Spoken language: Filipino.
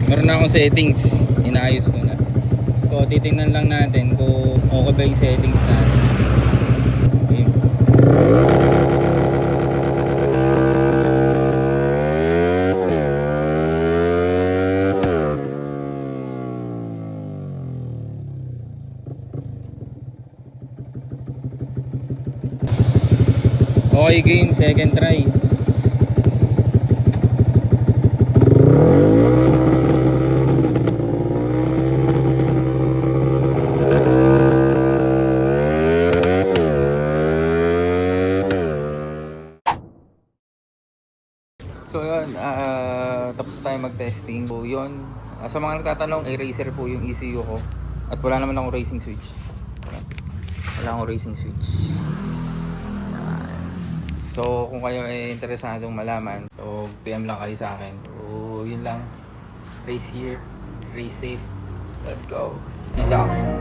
meron na akong settings, inaayos ko na. So titingnan lang natin kung okay ba yung settings natin. Okay. Okay game, second try. So yun, tapos tayo mag-testing. So yun, sa mga nagtatanong, racer po yung ECU ko. At wala naman akong racing switch. Wala akong racing switch. So kung kayo ay interesadong malaman, so PM lang kayo sa akin. So yun lang. Race here, race safe. Let's go. Peace out.